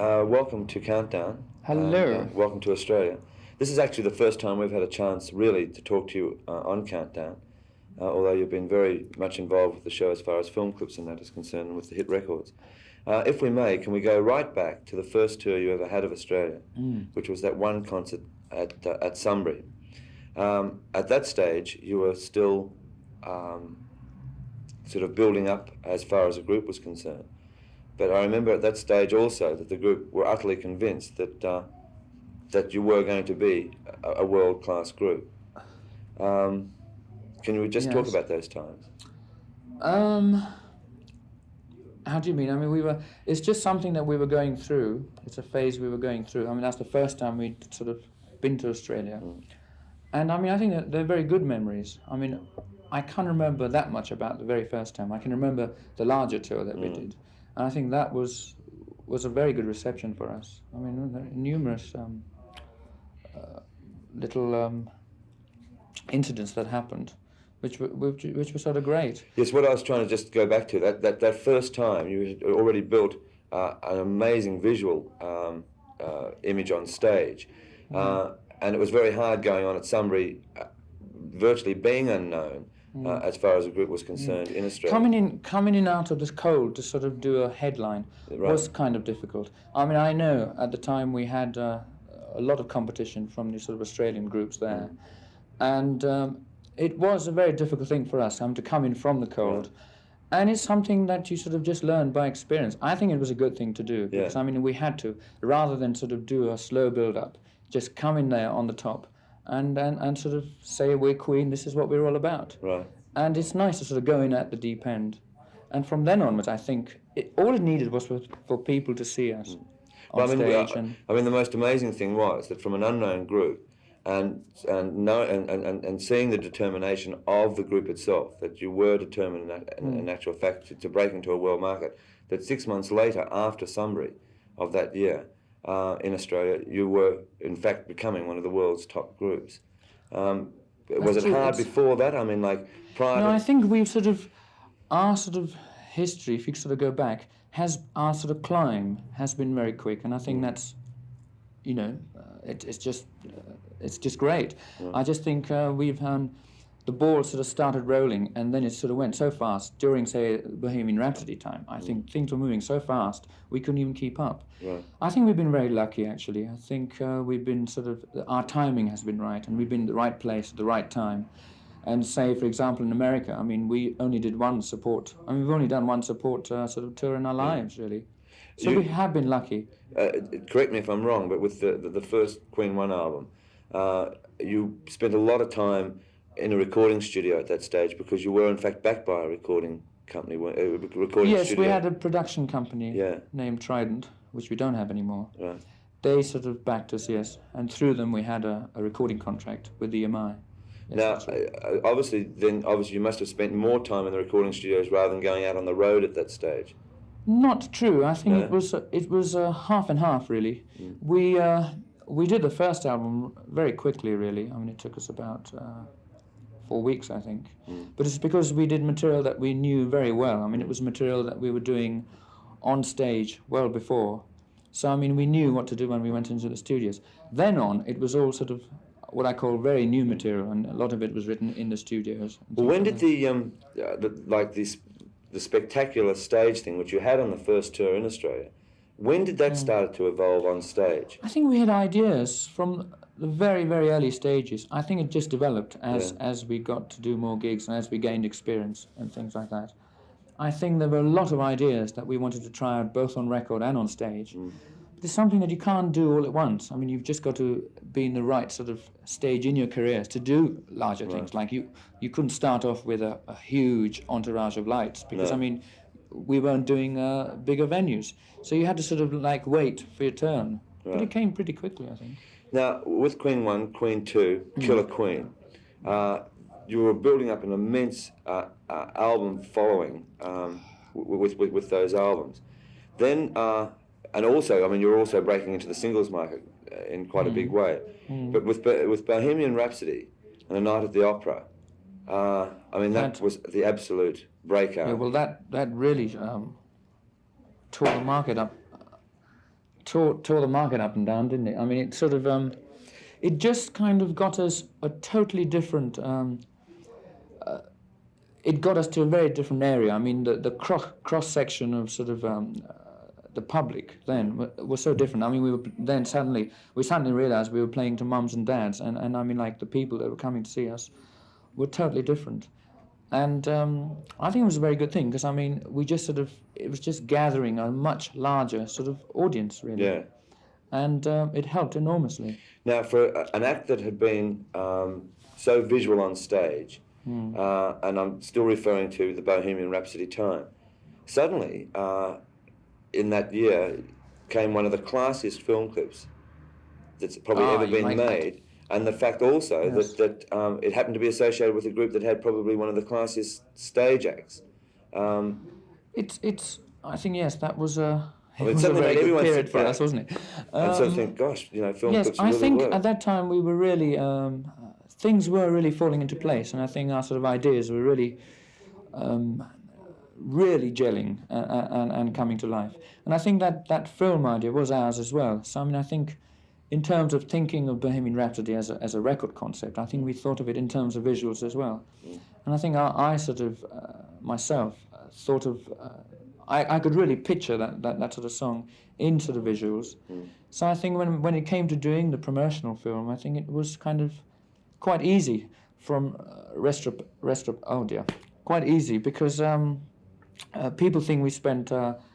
Welcome to Countdown. Hello. And, welcome to Australia. This is actually the first time we've had a chance really to talk to you on Countdown, although you've been very much involved with the show as far as film clips and that is concerned and with the hit records. If we may, can we go right back to the first tour you ever had of Australia, which was that one concert at Sunbury. At that stage, you were still sort of building up as far as a group was concerned. But I remember at that stage also that the group were utterly convinced that that you were going to be a world-class group. Can you just talk about those times? How do you mean? I mean, it's just something that we were going through. It's a phase we were going through. I mean, that's the first time we'd sort of been to Australia. And I mean, I think that they're very good memories. I mean, I can't remember that much about the very first time. I can remember the larger tour that we did. And I think that was a very good reception for us. I mean, there are numerous little incidents that happened, which were sort of great. Yes, what I was trying to just go back to, that first time you had already built an amazing visual image on stage. And it was very hard going on at Sunbury, virtually being unknown as far as the group was concerned in Australia. Coming in out of this cold to sort of do a headline was kind of difficult. I mean, I know at the time we had a lot of competition from the sort of Australian groups there, and it was a very difficult thing for us to come in from the cold. And it's something that you sort of just learn by experience. I think it was a good thing to do, because I mean, we had to, rather than sort of do a slow build-up, just come in there on the top and sort of say, we're Queen, this is what we're all about. Right. And it's nice to sort of go in at the deep end. And from then onwards, I think, all it needed was for people to see us on stage. I mean, the most amazing thing was that from an unknown group, and seeing the determination of the group itself, that you were determined in actual fact to break into a world market, that 6 months later, after Sunbury of that year, in Australia, you were in fact becoming one of the world's top groups. Was it hard before that? I mean, like prior to... No, I think we've sort of, our sort of history, if you sort of go back, our sort of climb has been very quick, and I think that's, you know, it's just great. I just think we've the ball sort of started rolling, and then it sort of went so fast during, say, Bohemian Rhapsody time. I think things were moving so fast we couldn't even keep up. I think we've been very lucky, actually. I think we've been sort of, our timing has been right, and we've been in the right place at the right time. And say, for example, in America, I mean, we only did one support. I mean, we've only done one support sort of tour in our lives, really. So we have been lucky. Correct me if I'm wrong, but with the first Queen 1 album, you spent a lot of time in a recording studio at that stage, because you were in fact backed by a recording company, Yes, we had a production company named Trident, which we don't have anymore. Right. They sort of backed us, yes, and through them we had a recording contract with EMI. Yes, now, obviously you must have spent more time in the recording studios rather than going out on the road at that stage. Not true. I think it was half and half, really. We did the first album very quickly, really. I mean, it took us about 4 weeks, I think. But it's because we did material that we knew very well. I mean, it was material that we were doing on stage well before. So, I mean, we knew what to do when we went into the studios. Then on, it was all sort of what I call very new material, and a lot of it was written in the studios. Well, when did the spectacular stage thing, which you had on the first tour in Australia, when did that start to evolve on stage? I think we had ideas from the very, very early stages. I think it just developed as we got to do more gigs and as we gained experience and things like that. I think there were a lot of ideas that we wanted to try out both on record and on stage. But it's something that you can't do all at once. I mean, you've just got to be in the right sort of stage in your career to do larger things. Like you couldn't start off with a huge entourage of lights, because, I mean, we weren't doing bigger venues. So you had to sort of like wait for your turn. But it came pretty quickly, I think. Now, with Queen 1, Queen 2, Killer Queen, you were building up an immense album following with those albums. Then, and also, I mean, you were also breaking into the singles market in quite a big way. But with Bohemian Rhapsody and A Night at the Opera, I mean, that was the absolute breakout. Yeah, well, that really tore the market up tore the market up and down, didn't it? I mean, it sort of it just kind of got us a totally different. It got us to a very different area. I mean, the cross section of sort of the public then was so different. I mean, we suddenly realised we were playing to mums and dads, and I mean, like, the people that were coming to see us were totally different. And I think it was a very good thing, because, I mean, it was just gathering a much larger sort of audience, really. Yeah. And it helped enormously. Now, for an act that had been so visual on stage, and I'm still referring to the Bohemian Rhapsody time, suddenly, in that year, came one of the classiest film clips that's probably ever been made. And the fact also that it happened to be associated with a group that had probably one of the classiest stage acts. I think, yes, that was a... I mean, it was a very good period for back us, wasn't it? And so think, gosh, you know, film clips I really think work. at that time we were really... things were really falling into place, and I think our sort of ideas were really... really gelling and coming to life. And I think that film idea was ours as well. So, I mean, I think in terms of thinking of Bohemian Rhapsody as a record concept, I think we thought of it in terms of visuals as well. And I think I sort of, myself, thought of... I could really picture that sort of song in sort of visuals. So I think when it came to doing the promotional film, I think it was kind of quite easy from quite easy, because people think we spent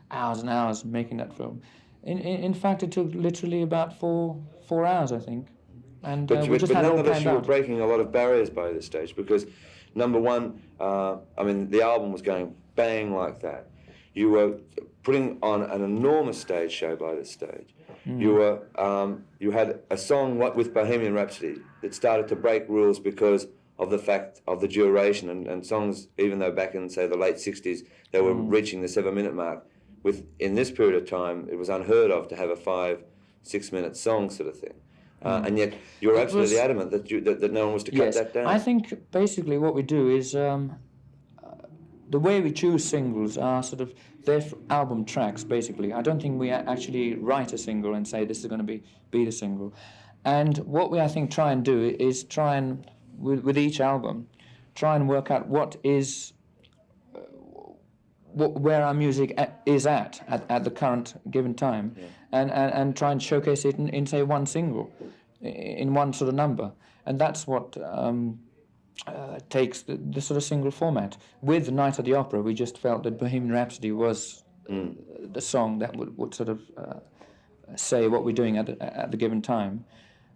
hours and hours making that film. In fact, it took literally about four hours, I think. And we just had it all planned out. You were breaking a lot of barriers by this stage, because number one, I mean, the album was going bang like that. You were putting on an enormous stage show by this stage. You had a song with Bohemian Rhapsody that started to break rules because of the fact of the duration, and songs, even though back in, say, the late 60s, they were reaching the 7-minute mark. In this period of time, it was unheard of to have a 5-6 minute song sort of thing. And yet you were absolutely adamant that no one was to cut that down. I think basically what we do is the way we choose singles are sort of their album tracks, basically. I don't think we actually write a single and say this is going to be the single. And what we, I think, try and do is try and, with each album, try and work out what is... where our music is at the current given time, and try and showcase it in say one single, in one sort of number, and that's what takes the sort of single format. With Night at the Opera, we just felt that Bohemian Rhapsody was the song that would sort of say what we're doing at the given time.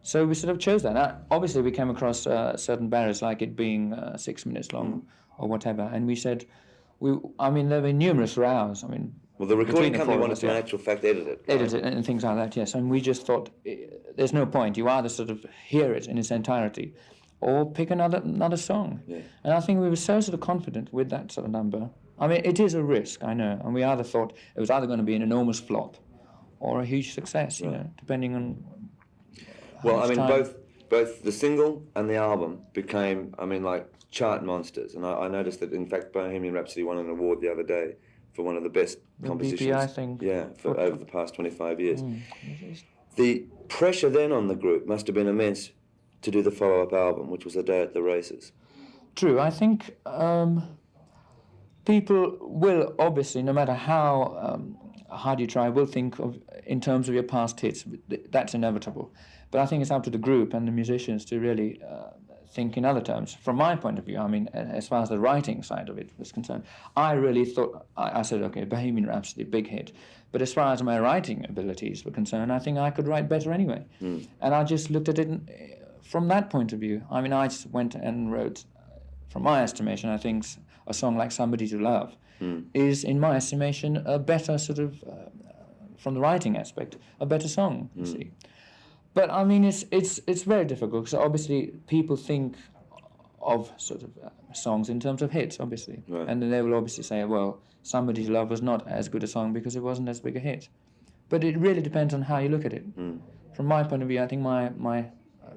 So we sort of chose that. Now, obviously, we came across certain barriers, like it being 6 minutes long or whatever, and we said. I mean, there were numerous rows. I mean, well, the recording company wanted to, in actual fact, edit it. Right? Edit it and things like that, yes. And we just thought, there's no point. You either sort of hear it in its entirety, or pick another song. Yeah. And I think we were so sort of confident with that sort of number. I mean, it is a risk, I know. And we either thought it was either going to be an enormous flop, or a huge success, you know, depending on. Well, I mean, both the single and the album became, I mean, like, chart monsters, and I noticed that in fact Bohemian Rhapsody won an award the other day for one of the best compositions. BPI thing. Yeah, for over the past 25 years. The pressure then on the group must have been immense to do the follow-up album, which was A Day at the Races. True, I think people will obviously, no matter how hard you try, will think of in terms of your past hits. That's inevitable. But I think it's up to the group and the musicians to really think in other terms. From my point of view, I mean, as far as the writing side of it was concerned, I really thought, I said, okay, Bohemian Rhapsody, big hit. But as far as my writing abilities were concerned, I think I could write better anyway. And I just looked at it from that point of view. I mean, I just went and wrote, from my estimation, I think a song like Somebody to Love is, in my estimation, a better sort of, from the writing aspect, a better song, you see. But I mean, it's very difficult, because obviously people think of sort of songs in terms of hits, obviously, and then they will obviously say, well, Somebody to Love was not as good a song because it wasn't as big a hit. But it really depends on how you look at it. From my point of view, I think my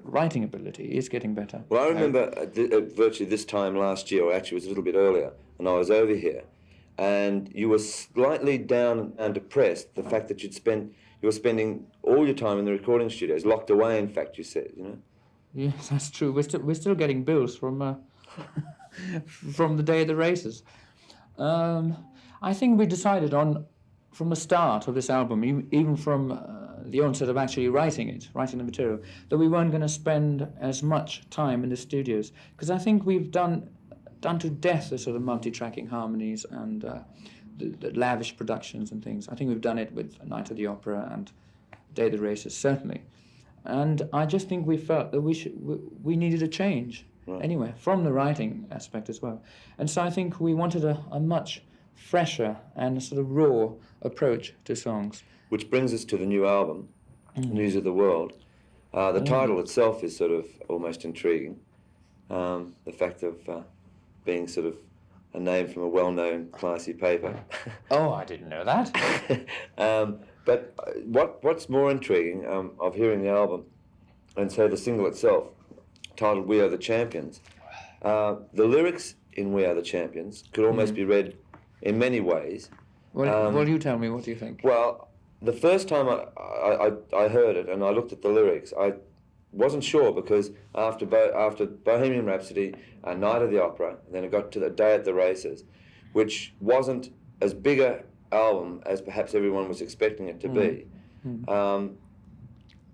writing ability is getting better. Well, I remember virtually this time last year, or actually it was a little bit earlier, and I was over here, and you were slightly down and depressed, the fact that you'd spent you're spending all your time in the recording studios, locked away. In fact, you said, you know. Yes, that's true. We're still getting bills from from the day of the races. I think we decided on from the start of this album, even from the onset of actually writing the material, that we weren't going to spend as much time in the studios, because I think we've done to death the sort of multi-tracking harmonies and the lavish productions and things. I think we've done it with Night of the Opera and Day of the Races, certainly. And I just think we felt that we needed a change, right. Anyway, from the writing aspect as well. And so I think we wanted a much fresher and sort of raw approach to songs. Which brings us to the new album, News of the World. The title itself is sort of almost intriguing. The fact of being sort of a name from a well-known classy paper. Oh, I didn't know that. But what's more intriguing of hearing the album, and so the single itself, titled We Are the Champions, the lyrics in We Are the Champions could almost be read in many ways. Well, you tell me, what do you think? Well, the first time I heard it and I looked at the lyrics, I wasn't sure, because after Bohemian Rhapsody, Night of the Opera, then it got to the Day at the Races, which wasn't as big a album as perhaps everyone was expecting it to be.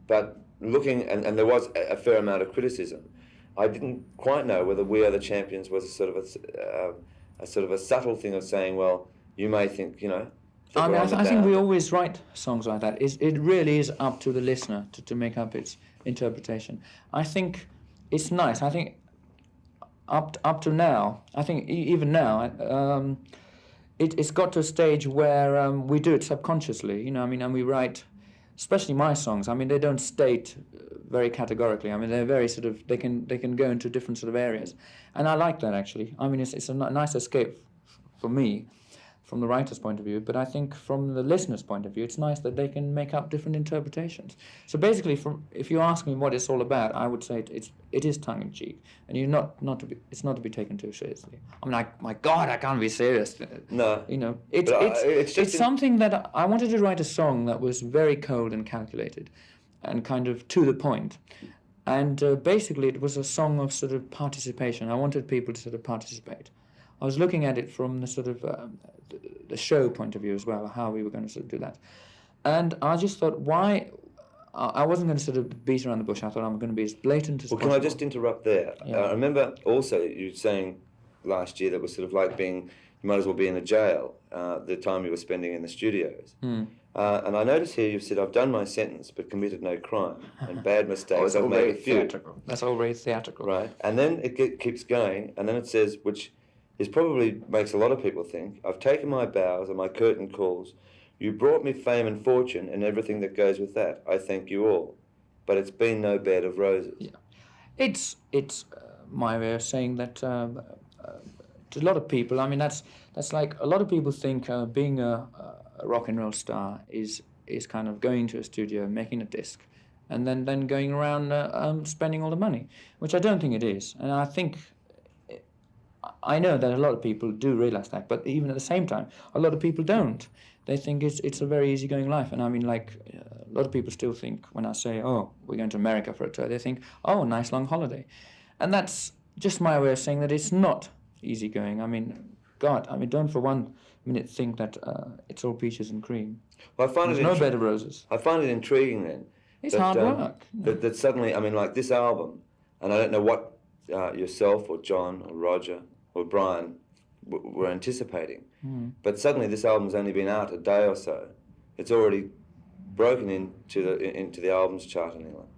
But looking, and there was a fair amount of criticism, I didn't quite know whether We Are the Champions was a sort of a subtle thing of saying, well, you may think, you know. I mean, I think we always write songs like that. It really is up to the listener to make up its interpretation. I think it's nice. I think up to now, I think even now, it's got to a stage where we do it subconsciously, you know. I mean, and we write, especially my songs. I mean, they don't state very categorically. I mean, they're very sort of, they can go into different sort of areas, and I like that actually. I mean, it's a nice escape for me, from the writer's point of view, but I think from the listener's point of view, it's nice that they can make up different interpretations. So basically, if you ask me what it's all about, I would say it is tongue-in-cheek, and it's not to be taken too seriously. I mean, my God, I can't be serious. No. You know, it's something that I wanted to write a song that was very cold and calculated, and kind of to the point. And basically, it was a song of sort of participation. I wanted people to sort of participate. I was looking at it from the sort of the show point of view as well, how we were going to sort of do that. And I just thought, why... I wasn't going to sort of beat around the bush. I thought I'm going to be as blatant as possible. Well, can I just interrupt there? Yeah. I remember also you saying last year that was sort of like being... You might as well be in a jail the time you were spending in the studios. And I notice here you've said, I've done my sentence but committed no crime, and bad mistakes, I've made a few. Theatrical. That's all very theatrical. Right. And then it keeps going, and then it says, which... This probably makes a lot of people think, I've taken my bows and my curtain calls. You brought me fame and fortune and everything that goes with that. I thank you all. But it's been no bed of roses. Yeah. It's my way of saying that to a lot of people, I mean, that's like, a lot of people think being a rock and roll star is kind of going to a studio, making a disc, and then going around spending all the money, which I don't think it is. And I know that a lot of people do realize that, but even at the same time, a lot of people don't. They think it's a very easygoing life. And I mean, like, a lot of people still think, when I say, oh, we're going to America for a tour, they think, oh, nice long holiday. And that's just my way of saying that it's not easygoing. I mean, God, I mean, don't for 1 minute think that it's all peaches and cream. Well, I find There's no bed of roses. I find it intriguing then. It's hard work. That suddenly, I mean, like this album, and I don't know what yourself or John or Roger or Brian were anticipating, but suddenly this album's only been out a day or so. It's already broken into the albums chart in England.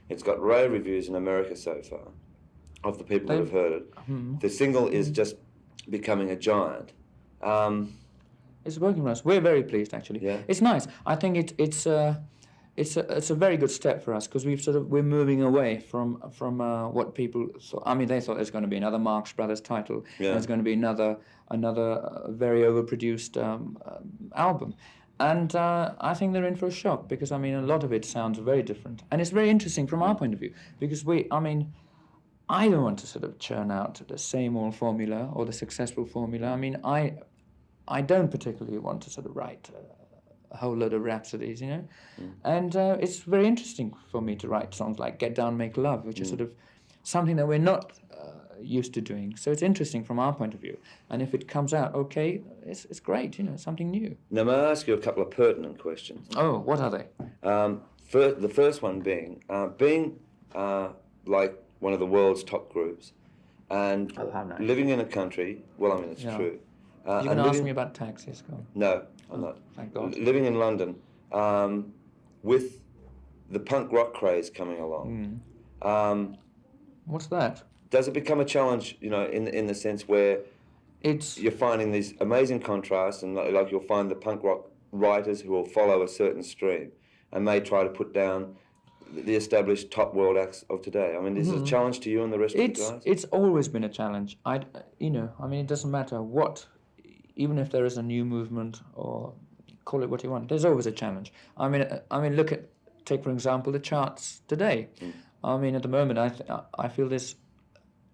It's got rave reviews in America so far, of the people that have heard it. The single is just becoming a giant. It's working for us. We're very pleased, actually. Yeah. It's nice. I think it's a very good step for us, because we're moving away from what people thought. I mean, they thought there's going to be another Marx Brothers title. Yeah. There's going to be another very overproduced album, and I think they're in for a shock, because I mean, a lot of it sounds very different, and it's very interesting from our point of view, because I don't want to sort of churn out the same old formula or the successful formula. I mean, I don't particularly want to sort of write a whole load of rhapsodies, you know. And it's very interesting for me to write songs like Get Down, Make Love, which is sort of something that we're not used to doing. So it's interesting from our point of view. And if it comes out okay, it's great, you know, something new. Now, may I ask you a couple of pertinent questions? Oh, what are they? The first one being like one of the world's top groups, and how nice. living in a country. Well, I mean, it's Yeah. true. You're going to ask me about taxis, go on. No, I'm not. Thank God. Living in London, with the punk rock craze coming along, What's that? does it become a challenge? You know, in the sense where It's you're finding these amazing contrasts, and like you'll find the punk rock writers who will follow a certain stream and may try to put down the established top world acts of today. I mean, is it a challenge to you and the rest of the guys? It's always been a challenge. You know, I mean, it doesn't matter what, even if there is a new movement or call it what you want, there's always a challenge. I mean, take for example the charts today. I mean, at the moment, I feel there's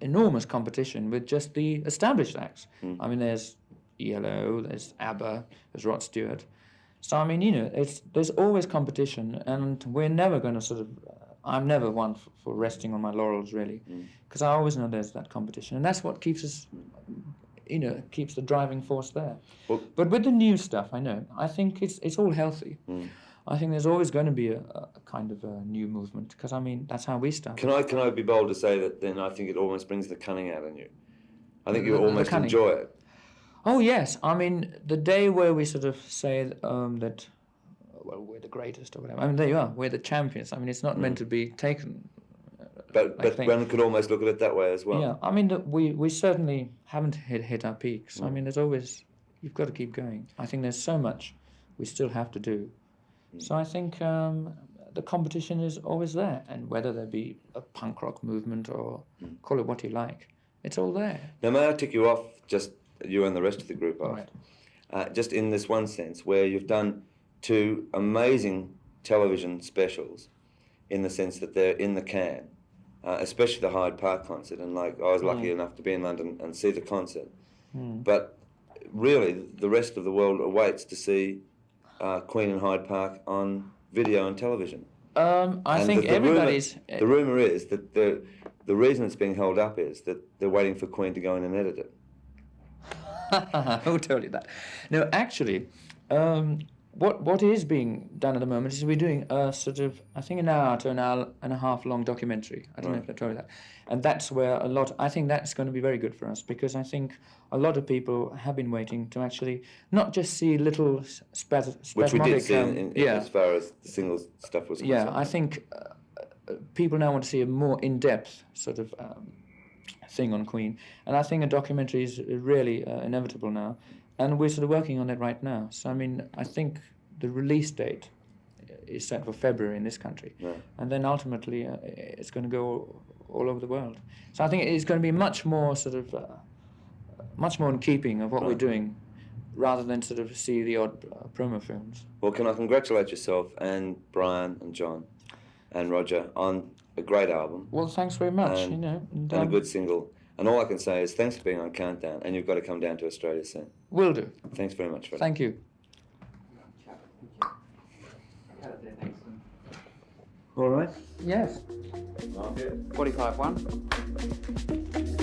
enormous competition with just the established acts. I mean, there's ELO, there's ABBA, there's Rod Stewart. So I mean, you know, there's always competition, and we're never going to sort of. I'm never one for resting on my laurels, really, because I always know there's that competition, and that's what keeps us, you know, keeps the driving force there. Well, but with the new stuff, I think it's all healthy. I think there's always going to be a kind of a new movement, because I mean that's how we started. Can I be bold to say that then I think it almost brings the cunning out in you. I think you almost enjoy it. Oh yes, I mean the day where we sort of say that, well, we're the greatest or whatever. I mean there you are, we're the champions. I mean it's not meant to be taken. But one could almost look at it that way as well. Yeah, I mean we certainly haven't hit our peaks. I mean there's always, you've got to keep going. I think there's so much we still have to do. So I think the competition is always there, and whether there be a punk rock movement or call it what you like, it's all there. Now may I tick you off, just you and the rest of the group off, Right. just in this one sense, where you've done 2 amazing television specials, in the sense that they're in the can, especially the Hyde Park concert, and like I was lucky enough to be in London and see the concert, but really the rest of the world awaits to see Queen and Hyde Park on video and television. I think everybody's... The rumour is that the reason it's being held up is that they're waiting for Queen to go in and edit it. Who told you that? No, actually, what is being done at the moment is we're doing a sort of, I think, an hour to an hour and a half long documentary. I don't know if I told you that. And that's where I think that's going to be very good for us, because I think a lot of people have been waiting to actually not just see little spasmodic... Which we did see as far as the singles stuff was concerned. Yeah, I think people now want to see a more in-depth sort of thing on Queen, and I think a documentary is really inevitable now, and we're sort of working on it right now. So I mean, I think the release date is set for February in this country, and then ultimately it's going to go all over the world. So I think it's going to be much more sort of much more in keeping of what we're doing, rather than sort of see the odd promo films. Well, can I congratulate yourself and Brian and John and Roger on a great album. Well, thanks very much. And a good single. And all I can say is thanks for being on Countdown, and you've got to come down to Australia soon. Will do. Thanks very much, Freddie. Thank you. All right. Yes. 45-1.